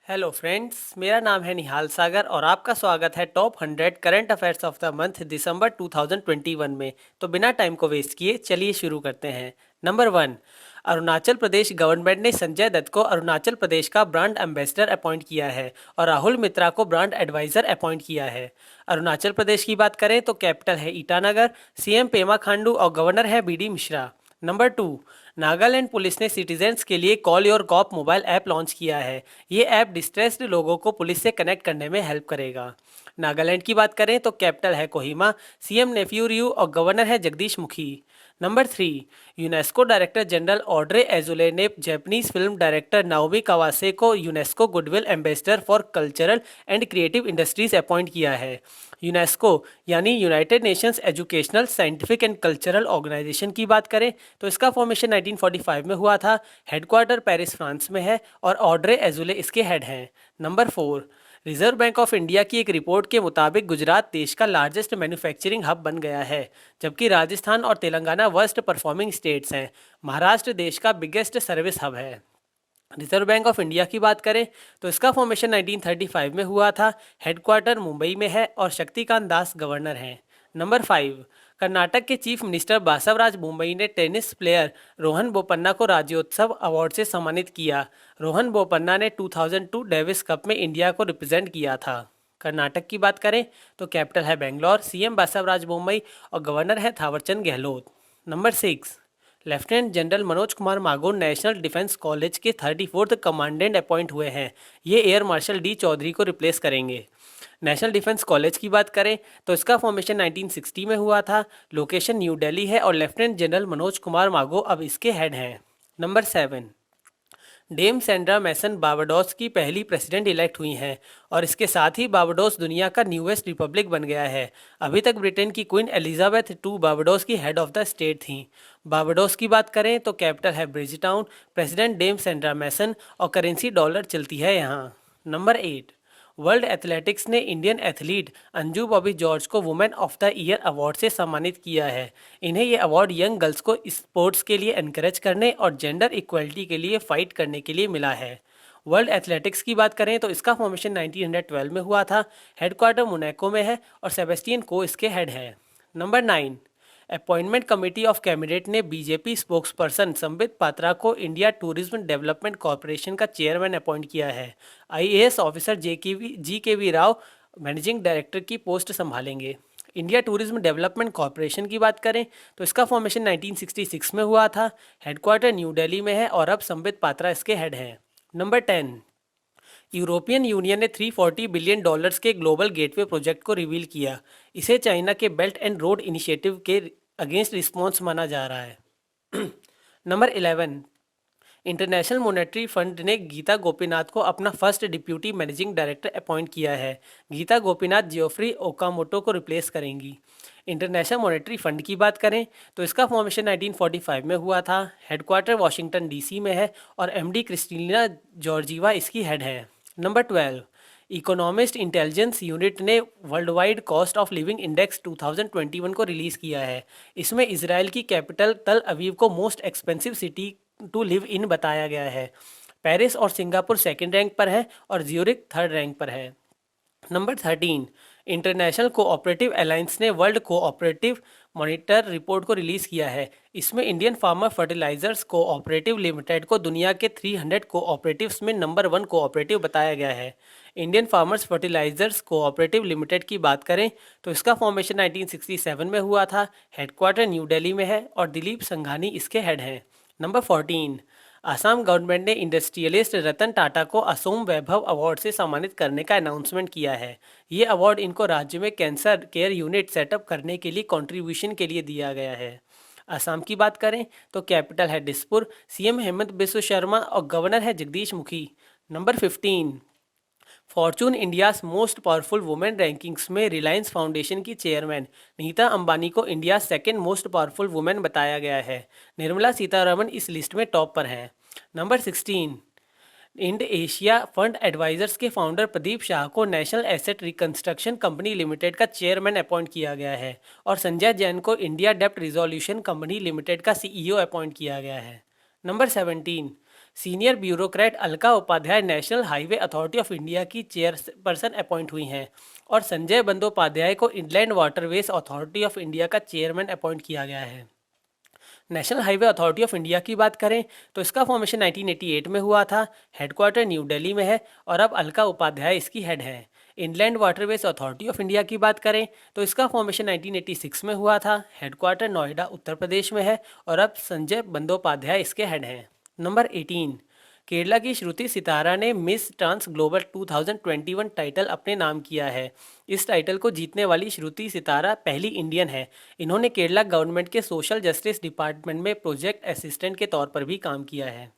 Hello friends, मेरा नाम है निहाल सागर और आपका स्वागत है top 100 current affairs of the month दिसंबर 2021 में। तो बिना टाइम को वेस्ट किए चलिए शुरू करते हैं। नंबर 1, अरुणाचल प्रदेश गवर्नमेंट ने संजय दत्त को अरुणाचल प्रदेश का ब्रांड एम्बेसडर अपॉइंट किया है और राहुल मित्रा को ब्रांड एडवाइजर अपॉइंट किया है। अरुणाचल प्रदेश की बात करें तो कैपिटल है ईटानगर, सीएम पेमा खांडू और गवर्नर है BD Mishra. Number 2, Nagaland police ने सिटीजन्स के लिए call your cop mobile app launch किया है। ये ऐप डिस्ट्रेस्ड लोगों को पुलिस से कनेक्ट करने में हेल्प करेगा। नागालैंड की बात करें तो कैपिटल है कोहिमा, सीएम नेफ्यू रियू और गवर्नर है Jagdish Mukhi. Number 3, UNESCO director general Audrey Azoulay ने Japanese film director Naomi Kawase को UNESCO goodwill ambassador for cultural and creative industries appoint किया है। यूनेस्को यानी United Nations educational scientific and cultural organisation की बात करें तो इसका फॉर्मेशन 1945 में हुआ था। हेडक्वार्टर पेरिस फ्रांस में है और ऑड्रे एजुले इसके हेड हैं। Number 4, reserve bank of India की एक रिपोर्ट के मुताबिक गुजरात देश का लार्जेस्ट मैन्युफैक्चरिंग हब बन गया है, जबकि राजस्थान और तेलंगाना वर्स्ट परफॉर्मिंग स्टेट्स हैं। महाराष्ट्र देश का बिगेस्ट सर्विस हब है। रिजर्व बैंक ऑफ इंडिया की बात करें तो इसका फॉर्मेशन 1935 में हुआ था। हेडक्वार्टर मुंबई में है और शक्तिकांत दास गवर्नर हैं। नंबर 5, कर्नाटक के चीफ मिनिस्टर बासवराज बोम्मई ने टेनिस प्लेयर रोहन बोपन्ना को राज्योत्सव अवार्ड से सम्मानित किया। रोहन बोपन्ना ने 2002 डेविस कप में इंडिया को रिप्रेजेंट किया था। कर्नाटक की बात करें तो कैपिटल है बेंगलोर, सीएम बासवराज बोम्मई और गवर्नर है Thawarchand Gehlot. Number 6, lieutenant general Manoj Kumar मागुर नेशनल डिफेंस कॉलेज के 34th कमांडेंट अपॉइंट हुए हैं। ये एयर मार्शल डी चौधरी को रिप्लेस करेंगे। नेशनल डिफेंस कॉलेज की बात करें तो इसका फॉर्मेशन 1960 में हुआ था। लोकेशन न्यू दिल्ली है और लेफ्टिनेंट जनरल मनोज कुमार मागो अब इसके हेड हैं। नंबर 7, डेम सेंड्रा मैसन बारबाडोस की पहली प्रेसिडेंट इलेक्ट हुई हैं और इसके साथ ही बारबाडोस दुनिया का न्यूएस्ट रिपब्लिक बन गया है। अभी तक ब्रिटेन की क्वीन एलिजाबेथ II बारबाडोस की हेड ऑफ द स्टेट थीं। बारबाडोस की बात करें तो कैपिटल है Bridgetown, president Dame Sandra Mason और करेंसी डॉलर चलती है यहाँ। नंबर 8, वर्ल्ड एथलेटिक्स ने इंडियन एथलीट अंजू बॉबी जॉर्ज को women of the year award से सम्मानित किया है। इन्हें ये अवार्ड यंग गर्ल्स को स्पोर्ट्स के लिए एनकरेज करने और जेंडर इक्वलिटी के लिए फाइट करने के लिए मिला है। वर्ल्ड एथलेटिक्स की बात करें तो इसका फॉर्मेशन 1912 में हुआ था। हेडक्वार्टर मोनाको में है और सेबेस्टियन को इसके हेड है। Number 9, appointment committee of cabinet ने बीजेपी स्पोक्सपर्सन संबित पात्रा को इंडिया टूरिज्म डेवलपमेंट कॉरपोरेशन का चेयरमैन अपॉइंट किया है। आईएएस ऑफिसर जी के वी राव मैनेजिंग डायरेक्टर की पोस्ट संभालेंगे। इंडिया टूरिज्म डेवलपमेंट कॉरपोरेशन की बात करें तो इसका फॉर्मेशन 1966 में हुआ था। हेडक्वार्टर न्यू दिल्ली में है और अब संबित पात्रा इसके हेड हैं। नंबर 10, यूरोपियन यूनियन ने $340 बिलियन के ग्लोबल गेटवे प्रोजेक्ट को रिवील किया। इसे चाइना के बेल्ट एंड रोड इनिशिएटिव के अगेंस्ट रिस्पॉन्स माना जा रहा है। नंबर 11, इंटरनेशनल मॉनेटरी फंड ने गीता गोपीनाथ को अपना first deputy managing director appoint किया है। गीता गोपीनाथ जियोफ्री ओकामोटो को रिप्लेस करेंगी। इंटरनेशनल मॉनेटरी फंड की बात करें तो इसका फॉर्मेशन 1945 में हुआ था। हेडक्वार्टर वाशिंगटन डीसी में है और एमडी क्रिस्टीना जॉर्जीवा इसकी हेड है। नंबर 12, इकोनॉमिस्ट इंटेलिजेंस यूनिट ने world wide cost of living index 2021 को रिलीज़ किया है। इसमें इसराइल की कैपिटल तल अवीव को most expensive city to live in बताया गया है। पेरिस और सिंगापुर सेकंड रैंक पर है और ज्यूरिक थर्ड रैंक पर है। नंबर 13, इंटरनेशनल कोऑपरेटिव अलायंस ने वर्ल्ड कोऑपरेटिव मॉनिटर रिपोर्ट को रिलीज़ किया है। इसमें Indian farmer fertilisers cooperative limited को दुनिया के 300 कोऑपरेटिव्स में नंबर 1 कोऑपरेटिव बताया गया है। Indian farmers fertilisers cooperative limited की बात करें तो इसका फॉर्मेशन 1967 में हुआ था। हेडक्वार्टर न्यू दिल्ली में है और दिलीप संघानी इसके हेड हैं। नंबर 14, असम गवर्नमेंट ने इंडस्ट्रियलिस्ट रतन टाटा को असोम वैभव अवार्ड से सम्मानित करने का अनाउंसमेंट किया है। ये अवार्ड इनको राज्य में कैंसर केयर यूनिट सेटअप करने के लिए कंट्रीब्यूशन के लिए दिया गया है। असम की बात करें तो कैपिटल है दिसपुर, सीएम हेमंत बिस्व शर्मा और गवर्नर है Jagdish Mukhi. Number 15, Fortune India's most powerful women rankings में रिलायंस फाउंडेशन की चेयरमैन नीता अंबानी को India second most powerful women बताया गया है। निर्मला सीतारमण इस लिस्ट में टॉप पर हैं। Number 16, Ind Asia fund advisors के फाउंडर प्रदीप शाह को national asset reconstruction company limited का चेयरमैन अपॉइंट किया गया है और संजय जैन को इंडिया डेप्ट रिजोल्यूशन कंपनी लिमिटेड का सीईओ अपॉइंट किया गया है। Number 17, senior bureaucrat Alka Upadhyaya national highway authority of India की चेयरपर्सन अपॉइंट हुई हैं और संजय बंदोपाध्याय को inland waterways authority of India का चेयरमैन अपॉइंट किया गया है। National highway authority of India की बात करें तो इसका फॉर्मेशन 1988 में हुआ था। हेडक्वार्टर न्यू दिल्ली में है और अब अलका उपाध्याय इसकी हेड है। Inland waterways authority of India की बात करें तो इसका फॉर्मेशन 1986 में हुआ था। हेडक्वार्टर नोएडा उत्तर प्रदेश में है और अब संजय बंदोपाध्याय इसके हेड हैं। नंबर 18, केरला की श्रुति सितारा ने मिस ट्रांस ग्लोबल 2021 टाइटल अपने नाम किया है। इस टाइटल को जीतने वाली श्रुति सितारा पहली इंडियन है। इन्होंने केरला गवर्नमेंट के सोशल जस्टिस डिपार्टमेंट में प्रोजेक्ट असिस्टेंट के तौर पर भी काम किया है।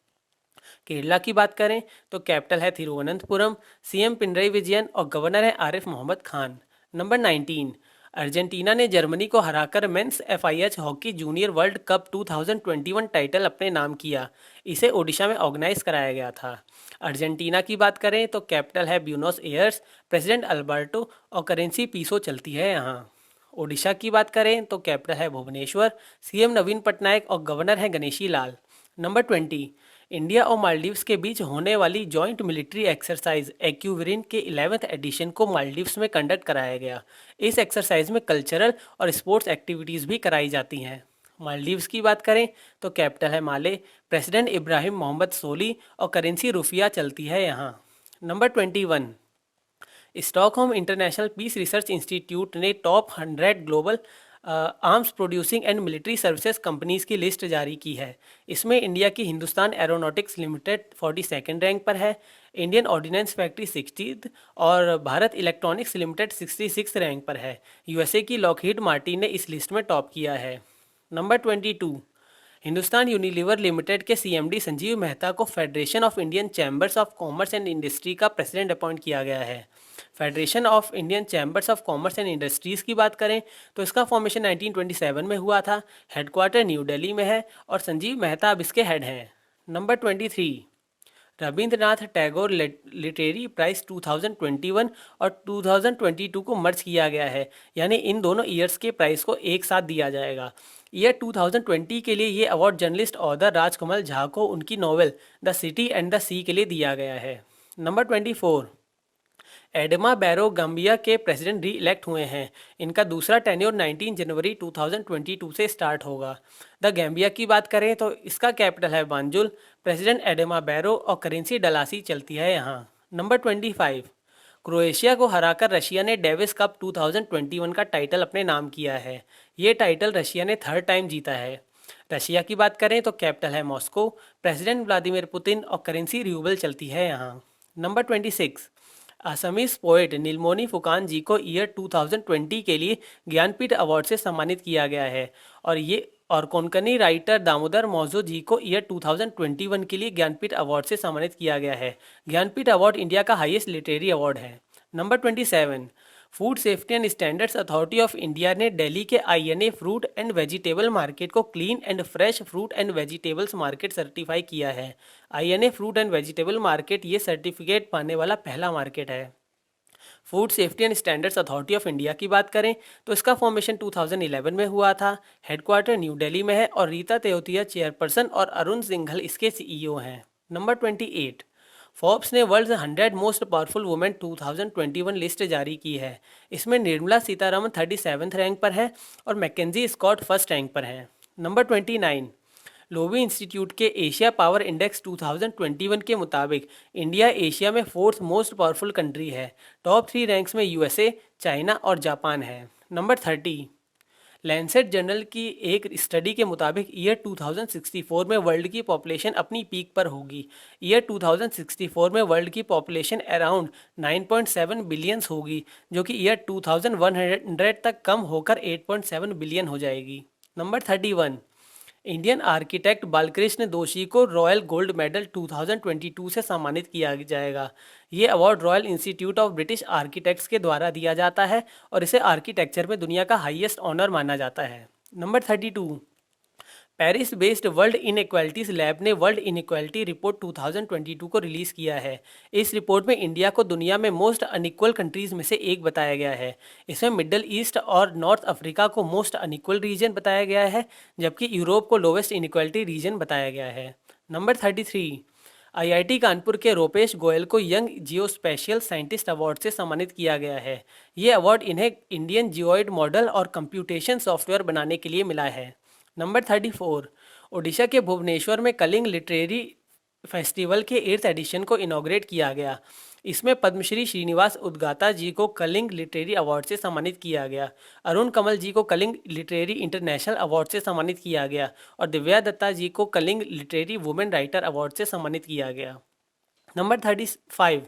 केरला की बात करें तो कैपिटल है तिरुवनंतपुरम, सीएम पिनरई विजयन और गवर्नर है आरिफ मोहम्मद खान। नंबर 19, अर्जेंटीना ने जर्मनी को हराकर men's FIH hockey junior world cup 2021 title अपने नाम किया। इसे ओडिशा में ऑर्गेनाइज कराया गया था। अर्जेंटीना की बात करें तो कैपिटल है ब्यूनोस एयर्स, प्रेसिडेंट अल्बर्टो और करेंसी पीसो चलती है यहाँ। ओडिशा की बात करें तो कैपिटल है भुवनेश्वर, सीएम नवीन पटनायक और गवर्नर है गणेशी लाल। नंबर 20, इंडिया और मालदीव्स के बीच होने वाली जॉइंट मिलिट्री एक्सरसाइज एक्यूवरिन के 11th एडिशन को मालदीव्स में कंडक्ट कराया गया। इस एक्सरसाइज में कल्चरल और स्पोर्ट्स एक्टिविटीज़ भी कराई जाती हैं। मालदीव्स की बात करें तो कैपिटल है माले, प्रेसिडेंट इब्राहिम मोहम्मद सोली और करेंसी रुफिया चलती है यहाँ। Number 21, Stockholm International Peace Research Institute ने top 100 global arms producing and military services companies की लिस्ट जारी की है। इसमें इंडिया की Hindustan aeronautics limited 42nd rank पर है, इंडियन ऑर्डिनेंस फैक्ट्री 60th और भारत इलेक्ट्रॉनिक्स लिमिटेड 66 रैंक पर है। यूएसए की लॉकहीड मार्टिन ने इस लिस्ट में टॉप किया है। नंबर 22, हिंदुस्तान यूनिलीवर लिमिटेड के सीएमडी संजीव मेहता को federation of Indian chambers of commerce and industry का प्रेसिडेंट अपॉइंट किया गया है। Federation of Indian chambers of commerce and industries की बात करें तो इसका फॉर्मेशन 1927 में हुआ था। हेडक्वार्टर न्यू दिल्ली में है और संजीव मेहता अब इसके हेड हैं। Number 23, Rabindranath Tagore literary prize 2021 और 2022 को मर्ज किया गया है, यानी इन दोनों ईयर्स के प्राइस को एक साथ दिया जाएगा। ईयर 2020 के लिए ये award journalist author Rajkamal Jha को उनकी novel The City and the Sea के लिए दिया गया है। नंबर 24, एडमा बैरो गम्बिया के प्रेसिडेंट री इलेक्ट हुए हैं। इनका दूसरा टेन्योर 19 जनवरी 2022 से स्टार्ट होगा। द गैम्बिया की बात करें तो इसका कैपिटल है बांजुल, प्रेसिडेंट एडमा बैरो और करेंसी डलासी चलती है यहाँ। नंबर 25, क्रोएशिया को हराकर रशिया ने डेविस कप 2021 का टाइटल अपने नाम किया है। ये टाइटल रशिया ने 3rd टाइम जीता है। रशिया की बात करें तो कैपिटल है मॉस्को, प्रेसिडेंट व्लादिमीर पुतिन और करेंसी रूबल चलती है यहाँ। नंबर 26, असमीज पोएट नीलमणि फुकान जी को ईयर 2020 के लिए ज्ञानपीठ अवार्ड से सम्मानित किया गया है और कोंकणी राइटर दामोदर मौजो जी को ईयर 2021 के लिए ज्ञानपीठ अवार्ड से सम्मानित किया गया है। ज्ञानपीठ अवार्ड इंडिया का हाईएस्ट लिटरेरी अवार्ड है। Number 27, Food Safety and Standards Authority of India ने दिल्ली के INA fruit and vegetable market को clean and fresh fruit and vegetables market certify किया है। INA fruit and vegetable market ये certificate पाने वाला पहला मार्केट है। Food Safety and Standards Authority of India की बात करें तो इसका फॉर्मेशन 2011 में हुआ था। हेडक्वार्टर न्यू दिल्ली में है और रीता तेओतिया चेयरपर्सन और अरुण सिंघल इसके सीईओ हैं। नंबर 28, फोर्ब्स ने world 100 most powerful women 2021 list जारी की है। इसमें निर्मला सीतारमन 37th रैंक पर है और मैकेंजी स्कॉट 1st रैंक पर हैं। नंबर 29, लोवी इंस्टीट्यूट के एशिया पावर इंडेक्स 2021 के मुताबिक इंडिया एशिया में 4th मोस्ट पावरफुल कंट्री है। टॉप 3 रैंक्स में यूएसए, चाइना और जापान है। नंबर 30, लैंसेट जर्नल की एक स्टडी के मुताबिक ईयर 2064 में वर्ल्ड की पॉपुलेशन अपनी पीक पर होगी। ईयर 2064 में वर्ल्ड की पॉपुलेशन अराउंड 9.7 बिलियंस होगी, जो कि ईयर 2100 तक कम होकर 8.7 बिलियन हो जाएगी। नंबर 31, इंडियन आर्किटेक्ट बालकृष्ण दोषी को रॉयल गोल्ड मेडल 2022 से सम्मानित किया जाएगा। ये award royal institute of British architects के द्वारा दिया जाता है और इसे आर्किटेक्चर में दुनिया का हाईएस्ट ऑनर माना जाता है। Number 32, Paris based world inequalities lab ने वर्ल्ड इनइक्वालिटी रिपोर्ट 2022 को रिलीज़ किया है। इस रिपोर्ट में इंडिया को दुनिया में मोस्ट अनइक्वल कंट्रीज़ में से एक बताया गया है। इसमें मिडल ईस्ट और नॉर्थ अफ्रीका को मोस्ट अनइक्वल रीजन बताया गया है, जबकि यूरोप को लोवेस्ट इनइक्वालिटी रीजन बताया गया है। नंबर 33, आईआईटी कानपुर के रूपेश गोयल को यंग जियोस्पेशियल साइंटिस्ट अवार्ड से सम्मानित किया गया है। ये अवार्ड इन्हें इंडियन जियोइड मॉडल और कंप्यूटेशन सॉफ्टवेयर बनाने के लिए मिला है। नंबर 34, ओडिशा के भुवनेश्वर में कलिंग लिटरेरी फेस्टिवल के 8th एडिशन को इनॉग्रेट किया गया। इसमें पद्मश्री श्रीनिवास उद्गाता जी को कलिंग लिटरेरी अवार्ड से सम्मानित किया गया, अरुण कमल जी को कलिंग लिटरेरी इंटरनेशनल अवार्ड से सम्मानित किया गया और दिव्या दत्ता जी को Kalinga literary women writer award से सम्मानित किया गया। नंबर 35,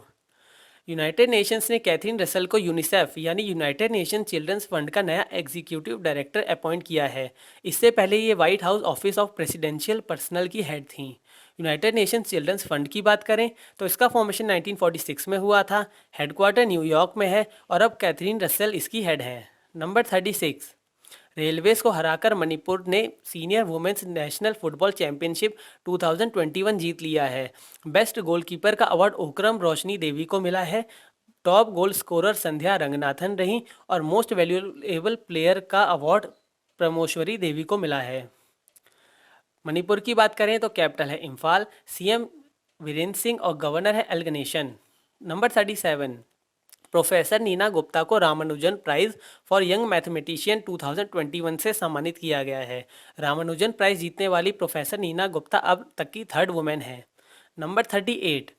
यूनाइटेड नेशंस ने कैथरीन रसल को यूनिसेफ यानी यूनाइटेड नेशन चिल्ड्रंस फंड का नया एग्जीक्यूटिव डायरेक्टर अपॉइंट किया है। इससे पहले ये white house office of presidential personal की हेड थीं। यूनाइटेड नेशन चिल्ड्रंस फंड की बात करें तो इसका फॉर्मेशन 1946 में हुआ था। हेडक्वार्टर न्यूयॉर्क में है और अब कैथरीन रसल इसकी हेड है। नंबर 36, रेलवेज को हराकर मणिपुर ने senior women's national football championship 2021 जीत लिया है। बेस्ट गोलकीपर का अवार्ड ओकरम रोशनी देवी को मिला है। Top goal scorer Sandhya Ranganathan रहीं और मोस्ट वैल्यूएबल प्लेयर का अवार्ड प्रमोश्वरी देवी को मिला है। मणिपुर की बात करें तो कैपिटल है इम्फाल, सीएम वीरेंद्र सिंह और गवर्नर है L Ganesan. Number 37, professor Neena Gupta को Ramanujan prize for young mathematician 2021 से सम्मानित किया गया है। रामानुजन प्राइज जीतने वाली प्रोफेसर नीना गुप्ता अब तक की 3rd वुमेन है। Number 38,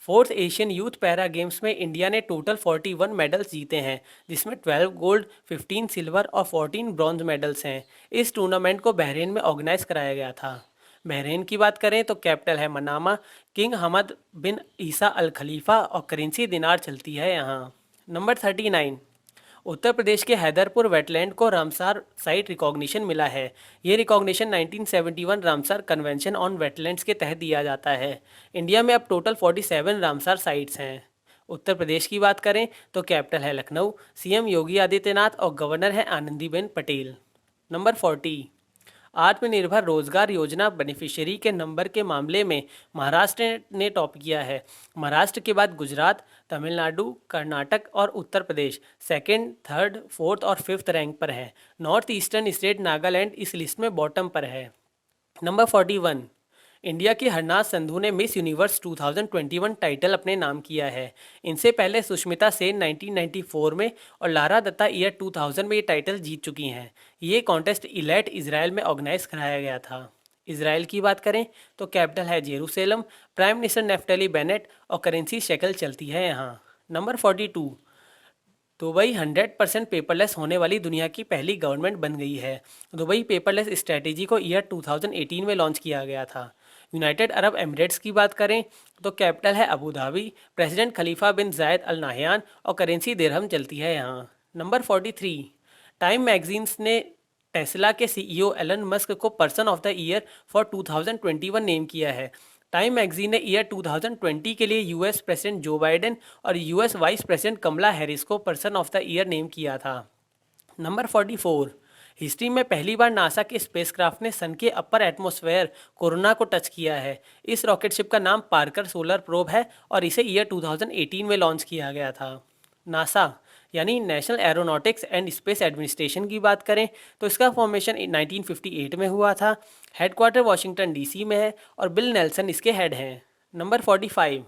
4th Asian youth para games में इंडिया ने टोटल 41 मेडल्स जीते हैं, जिसमें 12 गोल्ड, 15 सिल्वर और 14 ब्रॉन्ज मेडल्स हैं। इस टूर्नामेंट को बहरीन में ऑर्गेनाइज कराया गया था। बहरीन की बात करें तो कैपिटल है मनामा, किंग हमद बिन ईसा अल खलीफा और करेंसी दिनार चलती है यहाँ। नंबर 39, उत्तर प्रदेश के हैदरपुर वेटलैंड को रामसार साइट रिकॉग्निशन मिला है। ये recognition 1971 Ramsar convention on wetlands के तहत दिया जाता है। इंडिया में अब टोटल 47 रामसार साइट्स हैं। उत्तर प्रदेश की बात करें तो कैपिटल है लखनऊ, सीएम योगी आदित्यनाथ और गवर्नर है आनंदीबेन पटेल। नंबर 40, आत्मनिर्भर रोजगार योजना बेनिफिशियरी के नंबर के मामले में महाराष्ट्र ने टॉप किया है। महाराष्ट्र के बाद गुजरात, तमिलनाडु, कर्नाटक और Uttar Pradesh 2nd, 3rd, 4th और 5th रैंक पर है। नॉर्थ ईस्टर्न स्टेट नागालैंड इस लिस्ट में बॉटम पर है। नंबर 41, इंडिया की हरनाज संधू ने मिस यूनिवर्स 2021 टाइटल अपने नाम किया है। इनसे पहले सुष्मिता सेन 1994 में और लारा दत्ता ईयर 2000 में ये टाइटल जीत चुकी हैं। ये कॉन्टेस्ट इलाट इजराइल में ऑर्गेनाइज कराया गया था। इजराइल की बात करें तो कैपिटल है जेरूसलम, प्राइम मिनिस्टर नेफ्टली बेनेट और करेंसी शेकल चलती है यहाँ। नंबर 42, दुबई 100% पेपरलेस होने वाली दुनिया की पहली गवर्नमेंट बन गई है। दुबई पेपरलेस स्ट्रेटेजी को ईयर 2018 में लॉन्च किया गया था। यूनाइटेड अरब एमिरेट्स की बात करें तो कैपिटल है Abu Dhabi, president Khalifa bin Zayed Al Nahyan और करेंसी दिरहम चलती है यहाँ। नंबर 43, टाइम मैगजीन्स ने टेस्ला के सीईओ एलन मस्क को person of the year for 2021 name किया है। टाइम मैगजीन ने ईयर 2020 के लिए यूएस प्रेसिडेंट जो बाइडेन और US vice president Kamala Harris को person of the year name किया था। नंबर 44, हिस्ट्री में पहली बार नासा के स्पेसक्राफ्ट ने सन के अपर एटमॉस्फेयर कोरोना को टच किया है। इस रॉकेट शिप का नाम पार्कर सोलर प्रोब है और इसे ईयर 2018 में लॉन्च किया गया था। नासा यानी national aeronautics and space administration की बात करें तो इसका फॉर्मेशन 1958 में हुआ था। हेडक्वार्टर वाशिंगटन डीसी में है और बिल नेल्सन इसके हेड हैं। नंबर 45,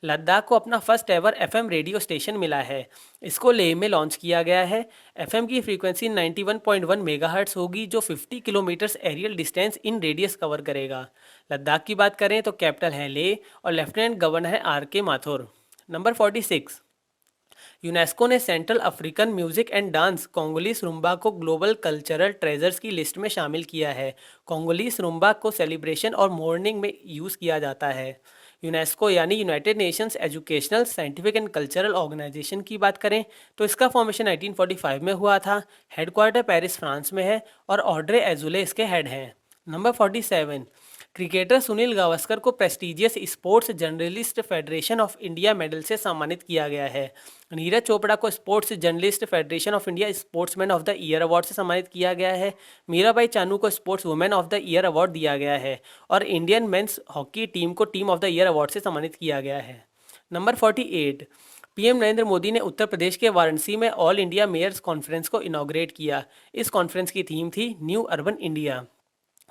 लद्दाख को अपना first ever FM radio station मिला है। इसको लेह में लॉन्च किया गया है। एफएम की फ्रीक्वेंसी 91.1 मेगाहर्ट्ज होगी जो 50 kilometres aerial distance in radius cover करेगा। लद्दाख की बात करें तो कैपिटल है लेह और लेफ्टिनेंट गवर्नर है आर.के. माथुर। नंबर 46, यूनेस्को ने Central African music and dance Congolese rumba को ग्लोबल कल्चरल ट्रेजर्स की लिस्ट में शामिल किया है। कोंगोलीस रुम्बा को सेलिब्रेशन और मॉर्निंग में यूज़ किया जाता है। यूनेस्को यानी United Nations educational, scientific and cultural organisation की बात करें तो इसका फॉर्मेशन 1945 में हुआ था। हेडक्वार्टर पेरिस फ्रांस में है और ऑड्रे एजुले इसके हेड हैं। नंबर 47, क्रिकेटर सुनील गावस्कर को prestigious sports journalist federation of India medal से सम्मानित किया गया है। नीरज चोपड़ा को sports journalist federation of India sportsman of the year award से सम्मानित किया गया है। मीराबाई चानू को sports women of the year award दिया गया है और इंडियन मेंस हॉकी टीम को team of the year award से सम्मानित किया गया है। नंबर 48, पीएम नरेंद्र मोदी ने उत्तर प्रदेश के वाराणसी में ऑल इंडिया मेयर्स कॉन्फ्रेंस को इनॉग्रेट किया। इस कॉन्फ्रेंस की थीम थी new urban India.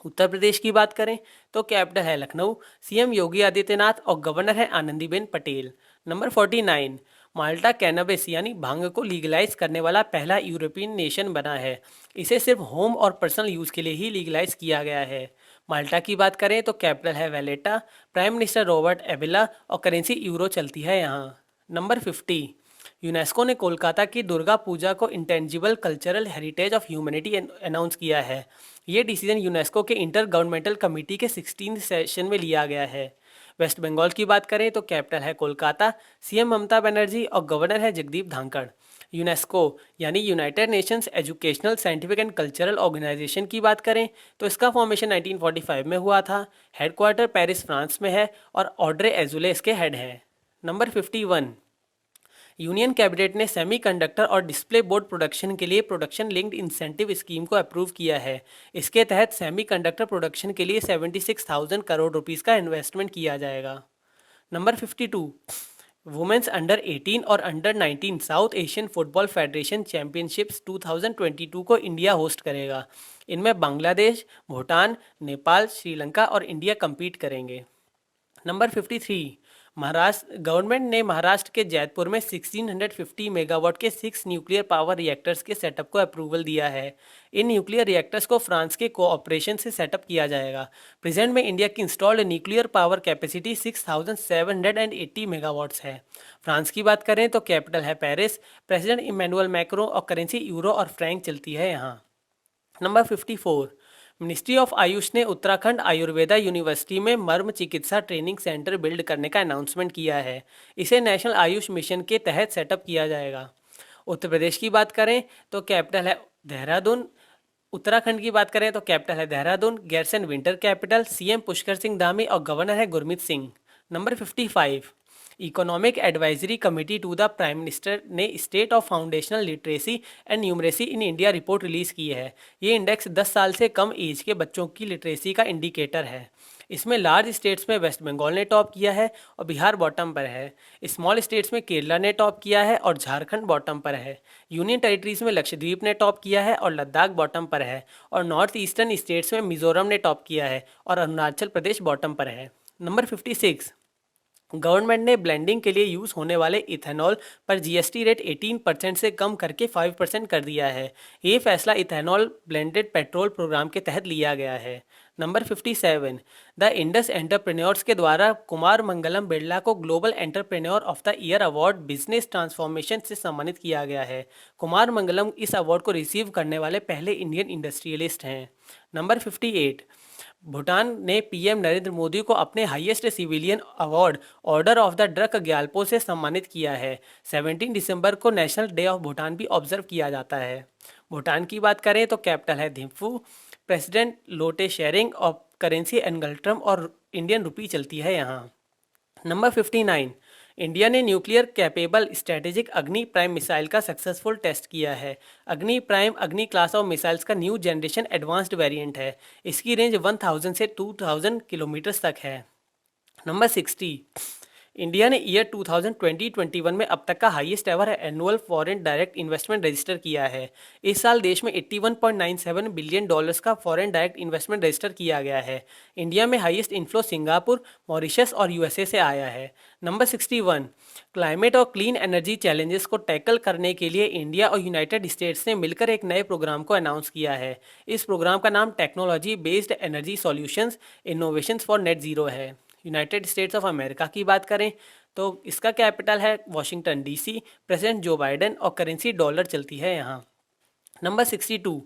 Uttar Pradesh की बात करें तो कैपिटल है लखनऊ, सीएम योगी आदित्यनाथ और गवर्नर है आनंदीबेन पटेल। नंबर 49, माल्टा कैनबिस यानी भांग को लीगलाइज करने वाला पहला यूरोपियन नेशन बना है। इसे सिर्फ होम और पर्सनल यूज़ के लिए ही लीगलाइज किया गया है। माल्टा की बात करें तो कैपिटल है वैलेटा, प्राइम मिनिस्टर रॉबर्ट एबिला और करेंसी यूरो चलती है यहाँ। नंबर 50, यूनेस्को ने कोलकाता की दुर्गा पूजा को intangible cultural heritage of humanity announce किया है। ये डिसीजन यूनेस्को के इंटर गवर्नमेंटल कमेटी के 16th सेशन में लिया गया है। वेस्ट बंगाल की बात करें तो कैपिटल है कोलकाता, सीएम ममता बनर्जी और गवर्नर है जगदीप धांकड़। यूनेस्को यानी United Nations educational scientific and cultural organisation की बात करें तो इसका फॉर्मेशन 1945 में हुआ था। हेडक्वार्टर पेरिस फ्रांस में है और ऑड्रे एजुले इसके हेड हैं। नंबर 51, यूनियन कैबिनेट ने सेमीकंडक्टर और डिस्प्ले बोर्ड प्रोडक्शन के लिए प्रोडक्शन लिंक्ड इंसेंटिव स्कीम को अप्रूव किया है। इसके तहत सेमीकंडक्टर प्रोडक्शन के लिए 76,000 करोड़ रुपीस का इन्वेस्टमेंट किया जाएगा। नंबर 52, वुमेन्स अंडर 18 और under 19 south Asian football federation championships 2022 को इंडिया होस्ट करेगा। इनमें बांग्लादेश, भूटान, नेपाल, श्रीलंका और इंडिया कम्पीट करेंगे। नंबर 53, महाराष्ट्र गवर्नमेंट ने महाराष्ट्र के जैतपुर में 1650 मेगावाट के 6 न्यूक्लियर पावर रिएक्टर्स के सेटअप को अप्रूवल दिया है। इन न्यूक्लियर रिएक्टर्स को फ्रांस के कोऑपरेशन से सेटअप किया जाएगा। प्रेजेंट में इंडिया की installed nuclear power capacity 6780 megawatts है। फ्रांस की बात करें तो कैपिटल है पेरिस, प्रेसिडेंट इमैनुअल मैक्रो और करेंसी यूरो और फ्रैंक चलती है यहाँ। नंबर 54, मिनिस्ट्री ऑफ आयुष ने उत्तराखंड आयुर्वेदा यूनिवर्सिटी में मर्म चिकित्सा ट्रेनिंग सेंटर बिल्ड करने का अनाउंसमेंट किया है। इसे नेशनल आयुष मिशन के तहत सेटअप किया जाएगा। उत्तर प्रदेश की बात करें तो कैपिटल है देहरादून, उत्तराखंड की बात करें तो कैपिटल है Dehradun, Gairsain winter capital, CM Pushkar Singh Dhami और गवर्नर है Gurmeet Singh. Number 55, economic advisory committee to the prime minister ने state of foundational literacy and numeracy in India report release की है। ये इंडेक्स 10 साल से कम एज के बच्चों की लिटरेसी का इंडिकेटर है। इसमें लार्ज स्टेट्स में वेस्ट बंगाल ने टॉप किया है और बिहार बॉटम पर है। स्मॉल स्टेट्स में केरला ने टॉप किया है और झारखंड बॉटम पर है। यूनियन टेरिटरीज में लक्षद्वीप ने टॉप किया है और लद्दाख बॉटम पर है। और नॉर्थ ईस्टर्न स्टेट्स में मिजोरम ने टॉप किया है और अरुणाचल प्रदेश बॉटम पर है। नंबर 56, गवर्नमेंट ने ब्लेंडिंग के लिए यूज़ होने वाले इथेनॉल पर जीएसटी रेट 18% से कम करके 5% कर दिया है। ये फैसला इथेनॉल ब्लेंडेड पेट्रोल प्रोग्राम के तहत लिया गया है। नंबर 57, द इंडस एंटरप्रेन्योर्स के द्वारा कुमार मंगलम बिरला को global entrepreneur of the year award business transformation से सम्मानित किया गया है। कुमार मंगलम इस अवार्ड को रिसीव करने वाले पहले इंडियन इंडस्ट्रियलिस्ट हैं। नंबर 58, भूटान ने पीएम नरेंद्र मोदी को अपने highest civilian award order of the drug Gyalpo से सम्मानित किया है। 17 दिसंबर को नेशनल डे ऑफ भूटान भी ऑब्जर्व किया जाता है। भूटान की बात करें तो कैपिटल है थिम्फू, प्रेसिडेंट लोटे शेरिंग और करेंसी एंगल्ट्रम और इंडियन रुपी चलती है यहाँ। नंबर 59, इंडिया ने न्यूक्लियर कैपेबल स्ट्रेटेजिक अग्नि प्राइम मिसाइल का सक्सेसफुल टेस्ट किया है। अग्नि प्राइम अग्नि क्लास ऑफ मिसाइल्स का न्यू जनरेशन एडवांस्ड वेरिएंट है। इसकी रेंज 1000 से 2000 किलोमीटर तक है। नंबर 60, इंडिया ने ईयर 2020-21 में अब तक का highest ever annual foreign direct investment register किया है। इस साल देश में $81.97 बिलियन का फॉरेन डायरेक्ट इन्वेस्टमेंट रजिस्टर किया गया है। इंडिया में हाईएस्ट इनफ्लो सिंगापुर, मॉरिशस और यूएसए से आया है। नंबर 61, क्लाइमेट और क्लीन एनर्जी चैलेंजेस को टैकल करने के लिए इंडिया और यूनाइटेड स्टेट्स ने मिलकर एक नए प्रोग्राम को अनाउंस किया है। इस प्रोग्राम का नाम technology based energy solutions innovations for net zero है। यूनाइटेड स्टेट्स ऑफ अमेरिका की बात करें तो इसका कैपिटल है Washington DC, president Joe Biden और करेंसी डॉलर चलती है यहाँ। Number 62,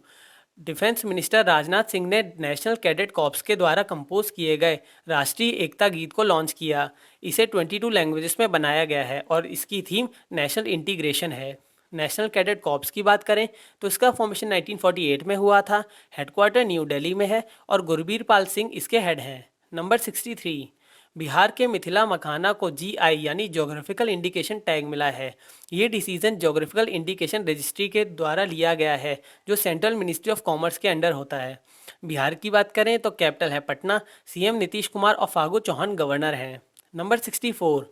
defence minister Rajnath Singh ने नेशनल कैडेट कॉर्प्स के द्वारा कंपोज किए गए राष्ट्रीय एकता गीत को लॉन्च किया। इसे 22 लैंग्वेजेस में बनाया गया है और इसकी थीम नेशनल इंटीग्रेशन है। नेशनल कैडेट कॉर्प्स की बात करें तो इसका फॉर्मेशन 1948 में हुआ था। हेडक्वार्टर न्यू दिल्ली में है और गुरबीर पाल सिंह इसके हेड हैं। नंबर 63, बिहार के मिथिला मखाना को जीआई यानी जोग्राफिकल इंडिकेशन टैग मिला है। ये डिसीजन जोग्राफिकल इंडिकेशन रजिस्ट्री के द्वारा लिया गया है जो सेंट्रल मिनिस्ट्री ऑफ कॉमर्स के अंडर होता है। बिहार की बात करें तो कैपिटल है पटना, सीएम नीतीश कुमार और फागू चौहान गवर्नर हैं। Number 64,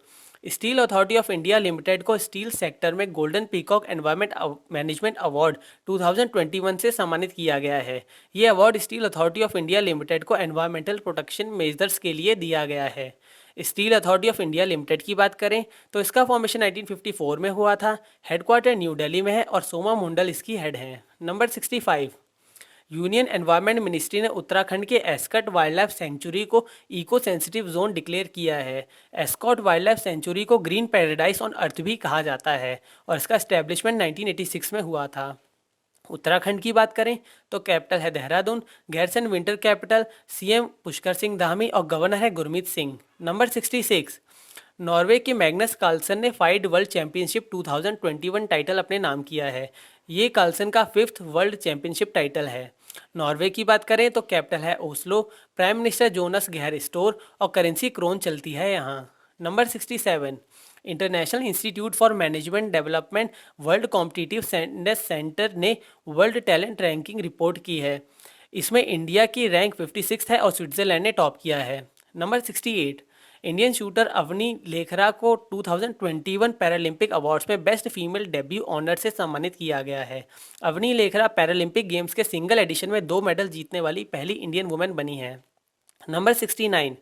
steel authority of India limited को स्टील सेक्टर में golden peacock environment management award 2021 से सम्मानित किया गया है। ये award steel authority of India limited को एनवायरमेंटल प्रोटेक्शन मेजर्स के लिए दिया गया है। Steel authority of India limited की बात करें तो इसका फॉर्मेशन 1954 में हुआ था। हेडक्वार्टर न्यू दिल्ली में है और सोमा मुंडल इसकी हेड हैं। नंबर 65, यूनियन एनवायरनमेंट मिनिस्ट्री ने उत्तराखंड के एस्कॉट वाइल्ड लाइफ सेंचुरी को इको सेंसिटिव जोन डिक्लेयर किया है। एस्कॉट वाइल्ड लाइफ सेंचुरी को ग्रीन पैराडाइज ऑन अर्थ भी कहा जाता है और इसका एस्टेब्लिशमेंट 1986 में हुआ था। उत्तराखंड की बात करें तो कैपिटल है Dehradun, Gairsain winter capital, CM Pushkar Singh Dhami और गवर्नर है गुरमीत सिंह। नंबर 66, नॉर्वे के मैग्नस कार्लसन ने फाइड वर्ल्ड चैंपियनशिप 2021 टाइटल अपने नाम किया है। ये कार्लसन का 5th वर्ल्ड चैंपियनशिप टाइटल है। नॉर्वे की बात करें तो कैपिटल है ओस्लो, प्राइम मिनिस्टर जोनस गहर स्टोर और करेंसी क्रोन चलती है यहाँ। Number 67, international institute for management development world competitive centre ने वर्ल्ड टैलेंट रैंकिंग रिपोर्ट की है। इसमें इंडिया की रैंक 56 है और स्विट्जरलैंड ने टॉप किया है। Number 68, Indian shooter Avani Lekhara को 2021 पैरालंपिक अवार्ड्स में बेस्ट फीमेल डेब्यू ऑनर से सम्मानित किया गया है। अवनी लेखरा पैरालंपिक गेम्स के सिंगल एडिशन में 2 मेडल जीतने वाली पहली इंडियन वुमेन बनी है। नंबर 69,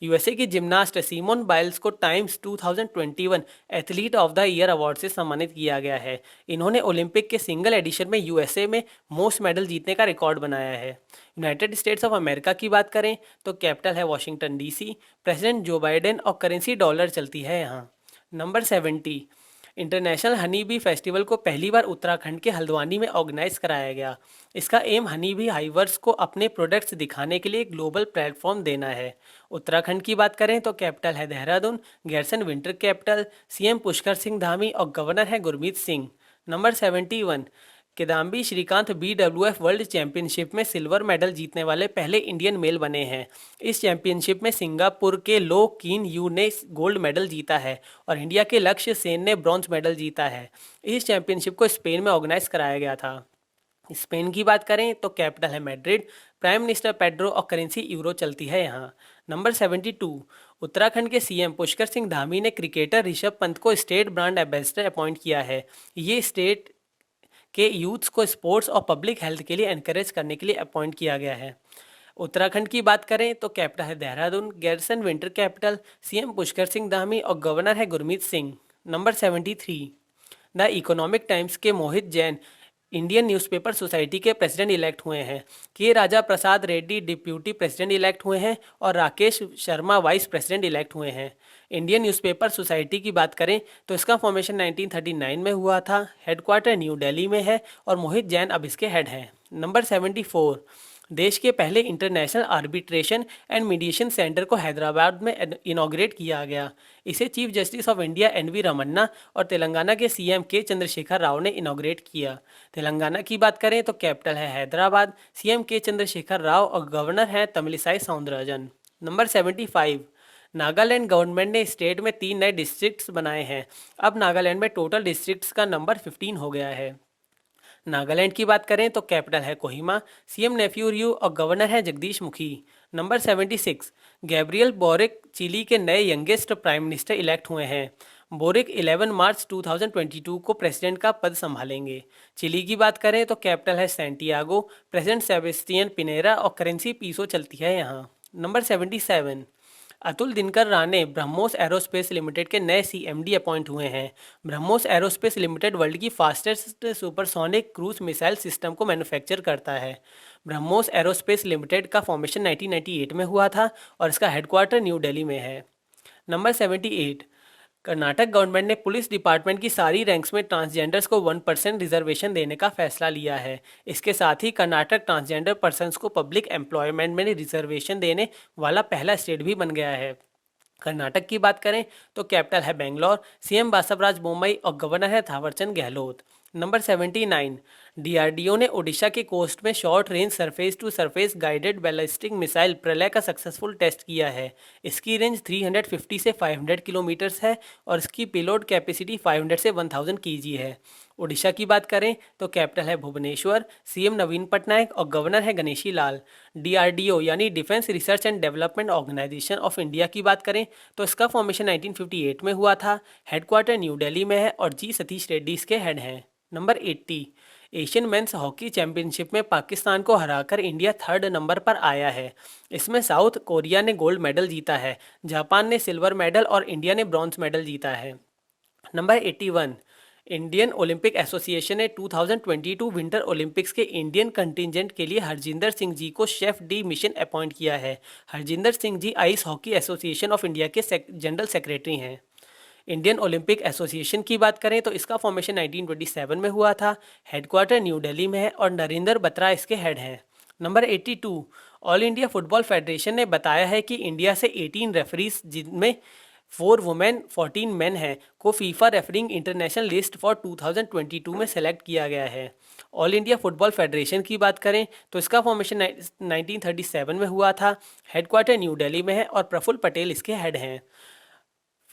यूएसए की जिम्नास्ट सिमोन बाइल्स को times 2021 athlete of the year award से सम्मानित किया गया है। इन्होंने ओलंपिक के सिंगल एडिशन में यूएसए में मोस्ट मेडल जीतने का रिकॉर्ड बनाया है। यूनाइटेड स्टेट्स ऑफ अमेरिका की बात करें तो कैपिटल है Washington DC, president Joe Biden और करेंसी डॉलर चलती है यहाँ। Number 70, international honey bee festival को पहली बार उत्तराखंड के हल्द्वानी में ऑर्गेनाइज कराया गया। इसका एम हनी बी हाइवर्स को अपने प्रोडक्ट्स दिखाने के लिए एक ग्लोबल प्लेटफॉर्म देना है। उत्तराखंड की बात करें तो कैपिटल है Dehradun, Gairsain winter capital, CM Pushkar Singh Dhami और गवर्नर है Gurmeet Singh. Number 71, Kidambi Srikanth BWF world championship में सिल्वर मेडल जीतने वाले पहले इंडियन मेल बने हैं। इस चैंपियनशिप में सिंगापुर के लो कीन यू ने गोल्ड मेडल जीता है और इंडिया के लक्ष्य सेन ने ब्रॉन्ज मेडल जीता है। इस चैंपियनशिप को स्पेन में ऑर्गेनाइज कराया गया था। स्पेन की बात करें तो कैपिटल है मैड्रिड, प्राइम मिनिस्टर पेड्रो और करेंसी यूरो चलती है यहाँ। नंबर 72, उत्तराखंड के सीएम पुष्कर सिंह धामी ने क्रिकेटर ऋषभ पंत को स्टेट ब्रांड एम्बेसडर अपॉइंट किया है। ये स्टेट के यूथ्स को स्पोर्ट्स और पब्लिक हेल्थ के लिए एनकरेज करने के लिए अपॉइंट किया गया है। उत्तराखंड की बात करें तो कैपिटल है Dehradun, Gairsain winter capital, CM Pushkar Singh Dhami और गवर्नर है Gurmeet Singh. Number 73, the economic times के मोहित जैन इंडियन न्यूज़पेपर सोसाइटी के प्रेसिडेंट इलेक्ट हुए हैं। के राजा प्रसाद रेड्डी डिप्यूटी प्रेसिडेंट इलेक्ट हुए हैं और Rakesh Sharma vice president elect हुए हैं। इंडियन न्यूज़पेपर सोसाइटी की बात करें तो इसका फॉर्मेशन 1939 में हुआ था। हेडक्वार्टर न्यू दिल्ली में है और मोहित जैन अब इसके हेड हैं। नंबर 74, देश के पहले international arbitration and mediation centre को हैदराबाद में इनॉग्रेट किया गया। इसे chief justice of India NV Ramana और तेलंगाना के CM के चंद्रशेखर राव ने इनॉग्रेट किया। तेलंगाना की बात करें तो कैपिटल है हैदराबाद, CM के चंद्रशेखर राव और गवर्नर हैं तमिलिसाई सौंदरराजन। नंबर 75, नागालैंड गवर्नमेंट ने स्टेट में 3 नए डिस्ट्रिक्ट्स बनाए हैं। अब नागालैंड में टोटल डिस्ट्रिक्ट्स का नंबर 15 हो गया है। नागालैंड की बात करें तो कैपिटल है कोहिमा, CM नेफ्यू रियू और गवर्नर है Jagdish Mukhi. Number 76, Gabriel boric chilli के नए यंगेस्ट प्राइम मिनिस्टर इलेक्ट हुए हैं। बोरिक 11 मार्च 2022 को प्रेसिडेंट का पद संभालेंगे। चिली की बात करें तो कैपिटल है सैंटियागो, प्रेसिडेंट सेबेस्टियन पिनेरा और करेंसी पीसो चलती है यहाँ। Number 77, Atul Dinkar Rane BrahMos aerospace limited के नए CMD अपॉइंट हुए हैं। ब्रह्मोस एरोस्पेस लिमिटेड वर्ल्ड की fastest supersonic cruise missile system को मैन्युफैक्चर करता है। ब्रह्मोस एरोस्पेस लिमिटेड का फॉर्मेशन 1998 में हुआ था और इसका हेडक्वार्टर न्यू दिल्ली में है। नंबर 78, कर्नाटक गवर्नमेंट ने पुलिस डिपार्टमेंट की सारी रैंक्स में ट्रांसजेंडर्स को 1% रिजर्वेशन देने का फैसला लिया है। इसके साथ ही कर्नाटक ट्रांसजेंडर पर्सन्स को पब्लिक एम्प्लॉयमेंट में रिजर्वेशन देने वाला पहला स्टेट भी बन गया है। कर्नाटक की बात करें तो कैपिटल है बेंगलोर, CM बासवराज बोम्मई और गवर्नर है थावरचंद गहलोत। नंबर 79, डीआरडीओ ने ओडिशा के कोस्ट में short range surface to surface guided ballistic missile Pralay का सक्सेसफुल टेस्ट किया है। इसकी रेंज 350 से 500 किलोमीटर्स है और इसकी पेलोड कैपेसिटी 500 से 1000 केजी है। ओडिशा की बात करें तो कैपिटल है भुवनेश्वर, सीएम नवीन पटनायक और गवर्नर है गणेशी लाल। डीआरडीओ यानी defence research and development organisation of India की बात करें तो इसका फॉर्मेशन 1958 में हुआ था। हेडक्वार्टर न्यू दिल्ली में है और जी सतीश रेड्डी इसके हेड हैं। Number 80, Asian men's hockey championship में पाकिस्तान को हराकर इंडिया 3rd नंबर पर आया है। इसमें साउथ कोरिया ने गोल्ड मेडल जीता है, जापान ने सिल्वर मेडल और इंडिया ने ब्रॉन्ज मेडल जीता है। नंबर 81, इंडियन ओलंपिक एसोसिएशन ने 2022 विंटर ओलंपिक्स के इंडियन कंटिजेंट के लिए हरजिंदर सिंह जी को शेफ डी मिशन अपॉइंट किया है। Harjinder Singh ji ice hockey association of India के जनरल सेक्रेटरी हैं। इंडियन ओलंपिक एसोसिएशन की बात करें तो इसका फॉर्मेशन 1927 में हुआ था। हेडक्वार्टर न्यू दिल्ली में है और नरेंद्र बत्रा इसके हेड हैं। Number 82, all India football federation ने बताया है कि इंडिया से 18 रेफरीज जिनमें 4 वुमेन 14 मेन हैं को FIFA referring international list for 2022 में सेलेक्ट किया गया है। ऑल इंडिया फुटबॉल फेडरेशन की बात करें तो इसका फॉर्मेशन 1937 में हुआ था। हेडक्वार्टर न्यू दिल्ली में है और प्रफुल्ल पटेल इसके हेड हैं।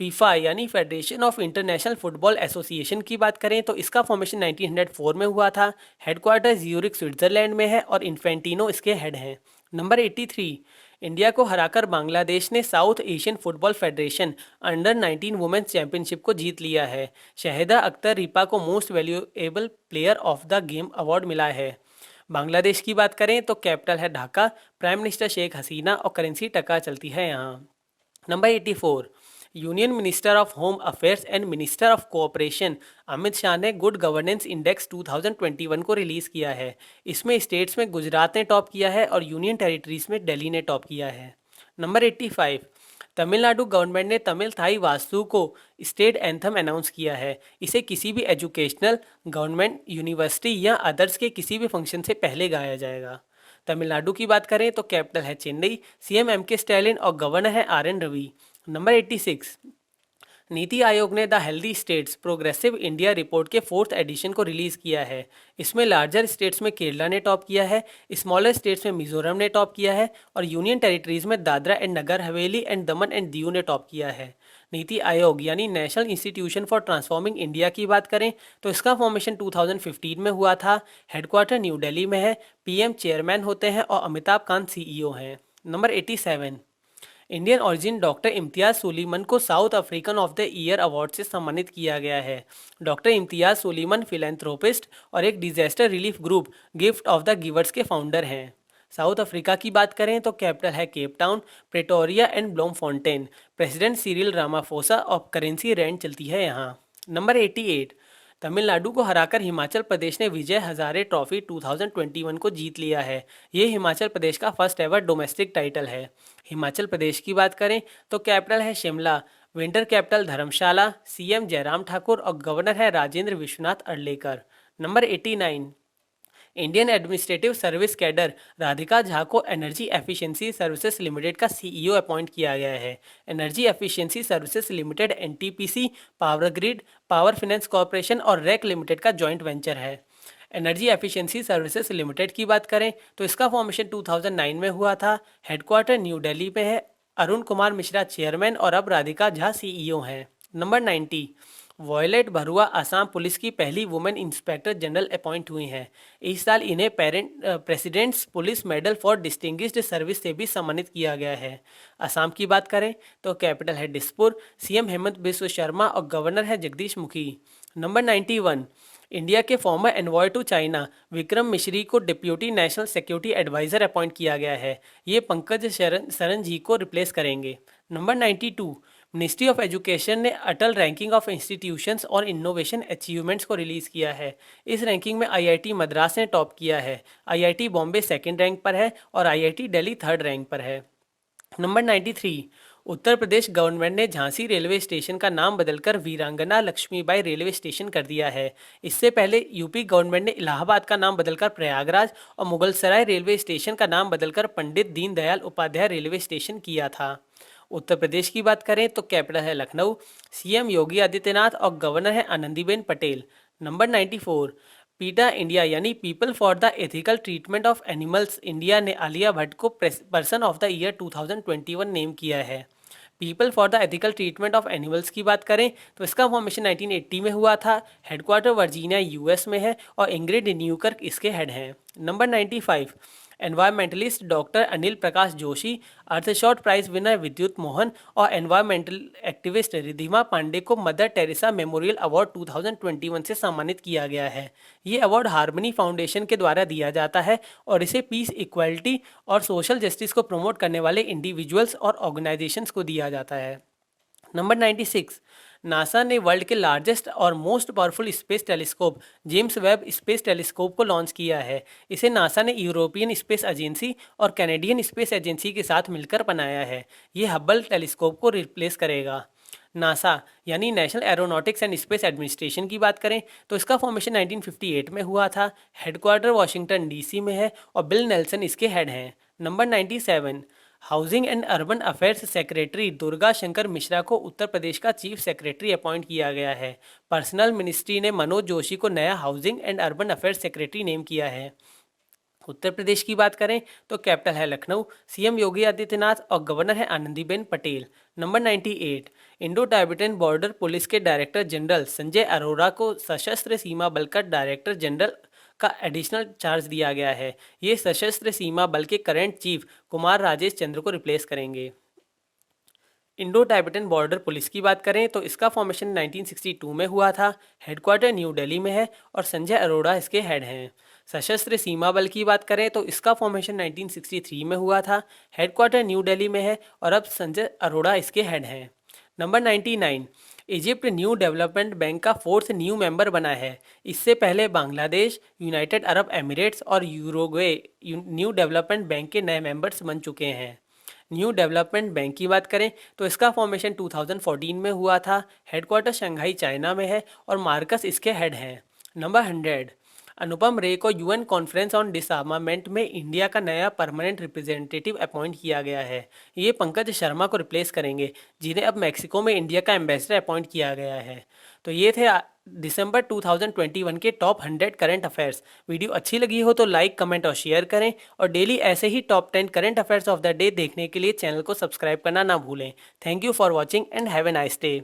फीफा यानी federation of international football association की बात करें तो इसका फॉर्मेशन 1904 में हुआ था। हेडक्वार्टर ज्यूरिख स्विट्जरलैंड में है और इन्फेंटिनो इसके हेड हैं। नंबर 83, इंडिया को हराकर बांग्लादेश ने South Asian football federation under 19 women's championship को जीत लिया है। शहदा अख्तर रिपा को most valuable player of the game award मिला है। बांग्लादेश की बात करें तो कैपिटल है ढाका, प्राइम मिनिस्टर शेख हसीना और करेंसी टका चलती है यहाँ। Number 84, union minister of home affairs and minister of cooperation Amit Shah ने गुड गवर्नेंस इंडेक्स 2021 को रिलीज़ किया है। इसमें स्टेट्स में गुजरात ने टॉप किया है और यूनियन टेरिटरीज में दिल्ली ने टॉप किया है। नंबर 85, तमिलनाडु गवर्नमेंट ने तमिल थाई वास्तु को स्टेट एंथम अनाउंस किया है। इसे किसी भी एजुकेशनल, गवर्नमेंट, यूनिवर्सिटी या अदर्स के किसी भी फंक्शन से पहले गाया जाएगा। तमिलनाडु की बात करें तो कैपिटल है चेन्नई, सीएम एम के स्टैलिन और गवर्नर है आर.एन. रवि। नंबर 86, नीति आयोग ने the healthy states progressive India report के 4th एडिशन को रिलीज़ किया है। इसमें लार्जर स्टेट्स में केरला ने टॉप किया है, स्मॉलर स्टेट्स में मिजोरम ने टॉप किया है और यूनियन टेरिटरीज में Dadra and Nagar Haveli and Daman and Diu ने टॉप किया है। नीति आयोग यानी national institution for transforming India की बात करें तो इसका फॉर्मेशन 2015 में हुआ था। हेडक्वार्टर न्यू दिल्ली में है, पीएम चेयरमैन होते हैं और अमिताभ कांत सीईओ हैं। नंबर 87, इंडियन ओरिजिन डॉक्टर इम्तियाज़ सुलीमान को south African of the year award से सम्मानित किया गया है। डॉक्टर इम्तियाज़ सुलीमान फिलैंथ्रोपिस्ट और एक disaster relief group Gift of the Givers के फाउंडर हैं। साउथ अफ्रीका की बात करें तो कैपिटल है Cape Town, Pretoria and Bloemfontein. President Cyril Ramaphosa और करेंसी रैंड चलती है यहाँ। नंबर 88, तमिलनाडु को हराकर हिमाचल प्रदेश ने विजय हजारे ट्रॉफी 2021 को जीत लिया है। ये हिमाचल प्रदेश का फर्स्ट एवर डोमेस्टिक टाइटल है। हिमाचल प्रदेश की बात करें तो कैपिटल है शिमला, विंटर कैपिटल धर्मशाला, सीएम जयराम ठाकुर और गवर्नर है Rajendra Vishwanath Arlekar. Number 89, Indian administrative service cadre Radhika Jha को एनर्जी एफिशिएंसी सर्विसेज लिमिटेड का सीईओ अपॉइंट किया गया है। Energy efficiency services limited NTPC, power grid, power finance corporation और रैक लिमिटेड का जॉइंट वेंचर है। एनर्जी एफिशिएंसी सर्विसेज लिमिटेड की बात करें तो इसका फॉर्मेशन 2009 में हुआ था। हेडक्वार्टर न्यू दिल्ली में है, अरुण कुमार मिश्रा चेयरमैन और अब राधिका झा सीईओ हैं। Number 90, Violet Barua Assam police की पहली वुमेन इंस्पेक्टर जनरल अपॉइंट हुई हैं। इस साल इन्हें presidents police medal for distinguished service से भी सम्मानित किया गया है। असम की बात करें तो कैपिटल है दिसपुर, सीएम हेमंत बिस्व शर्मा और गवर्नर है जगदीश मुखी। नंबर 91, इंडिया के former envoy to China Vikram Misri को deputy national security adviser appoint किया गया है। ये पंकज शरण जी को रिप्लेस करेंगे। नंबर 92, मिनिस्ट्री ऑफ एजुकेशन ने अटल रैंकिंग ऑफ इंस्टीट्यूशंस और इनोवेशन अचीवमेंट्स को रिलीज़ किया है। इस रैंकिंग में आईआईटी मद्रास ने टॉप किया है, आईआईटी बॉम्बे 2nd रैंक पर है और आईआईटी दिल्ली 3rd रैंक पर है। नंबर 93, उत्तर प्रदेश गवर्नमेंट ने झांसी रेलवे स्टेशन का नाम बदलकर वीरांगना लक्ष्मीबाई रेलवे स्टेशन कर दिया है। इससे पहले यूपी गवर्नमेंट ने इलाहाबाद का नाम बदलकर प्रयागराज और मुगलसराय रेलवे स्टेशन का नाम बदलकर पंडित दीनदयाल उपाध्याय रेलवे स्टेशन किया था। उत्तर प्रदेश की बात करें तो कैपिटल है लखनऊ, सीएम योगी आदित्यनाथ और गवर्नर है आनंदीबेन पटेल। नंबर 94, पीटा इंडिया यानी people for the ethical treatment of animals India ने आलिया भट्ट को person of the year 2021 name किया है। People for the ethical treatment of animals की बात करें तो इसका फॉर्मेशन 1980 में हुआ था। हेडक्वार्टर वर्जीनिया यूएस में है और इंग्रिड न्यूकर्क इसके हेड हैं। Number 95, environmentalist doctor Anil Prakash Joshi, Earthshot prize winner विद्युत मोहन और एनवायरमेंटल एक्टिविस्ट रिधिमा पांडे को मदर टेरेसा मेमोरियल अवार्ड 2021 से सम्मानित किया गया है। ये अवार्ड हार्मनी फाउंडेशन के द्वारा दिया जाता है और इसे पीस, इक्वालिटी और सोशल जस्टिस को प्रमोट करने वाले इंडिविजुअल्स और ऑर्गेनाइजेशंस को दिया जाता है। नंबर 96, नासा ने वर्ल्ड के लार्जेस्ट और most powerful space telescope James Webb space telescope को लॉन्च किया है। इसे नासा ने यूरोपियन स्पेस एजेंसी और कैनेडियन स्पेस एजेंसी के साथ मिलकर बनाया है। ये हब्बल टेलीस्कोप को रिप्लेस करेगा। नासा यानी national aeronautics and space administration की बात करें तो इसका फॉर्मेशन 1958 में हुआ था। हेडक्वार्टर वाशिंगटन डीसी में है और बिल नेल्सन इसके हेड हैं। Number 97, housing and urban affairs secretary Durga Shankar Mishra को उत्तर प्रदेश का चीफ सेक्रेटरी अपॉइंट किया गया है। पर्सनल मिनिस्ट्री ने मनोज जोशी को नया housing and urban affairs secretary name किया है। उत्तर प्रदेश की बात करें तो कैपिटल है लखनऊ, सीएम योगी आदित्यनाथ और गवर्नर है Anandiben Patel. Number 98, Indo Tibetan border police के डायरेक्टर जनरल संजय अरोरा को सशस्त्र सीमा बल का डायरेक्टर जनरल का एडिशनल चार्ज दिया गया है। ये सशस्त्र सीमा बल के करंट चीफ कुमार राजेश चंद्र को रिप्लेस करेंगे। इंडो टाइबेटन बॉर्डर पुलिस की बात करें तो इसका फॉर्मेशन 1962 में हुआ था। हेडक्वार्टर न्यू दिल्ली में है और संजय अरोड़ा इसके हेड हैं। सशस्त्र सीमा बल की बात करें तो इसका फॉर्मेशन 1963 में हुआ था। हेडक्वार्टर न्यू दिल्ली में है और अब संजय अरोड़ा इसके हेड हैं। Number 99, Egypt new development bank का फोर्थ न्यू मेंबर बना है। इससे पहले बांग्लादेश, यूनाइटेड अरब एमिरेट्स और यूरुग्वे न्यू डेवलपमेंट बैंक के नए मेंबर्स बन चुके हैं। न्यू डेवलपमेंट बैंक की बात करें तो इसका फॉर्मेशन 2014 में हुआ था। हेडक्वार्टर शंघाई चाइना में है और मार्कस इसके हेड हैं। नंबर 100, अनुपम रे को यूएन कॉन्फ्रेंस ऑन डिसआर्मामेंट में इंडिया का नया परमानेंट रिप्रेजेंटेटिव अपॉइंट किया गया है। ये पंकज शर्मा को रिप्लेस करेंगे, जिन्हें अब मैक्सिको में इंडिया का एम्बेसडर अपॉइंट किया गया है। तो ये थे दिसंबर 2021 के टॉप 100 करंट अफेयर्स। वीडियो अच्छी लगी हो तो लाइक, कमेंट और शेयर करें और डेली ऐसे ही top 10 current affairs of the day देखने के लिए चैनल को सब्सक्राइब करना ना भूलें। Thank you for watching and have a nice day.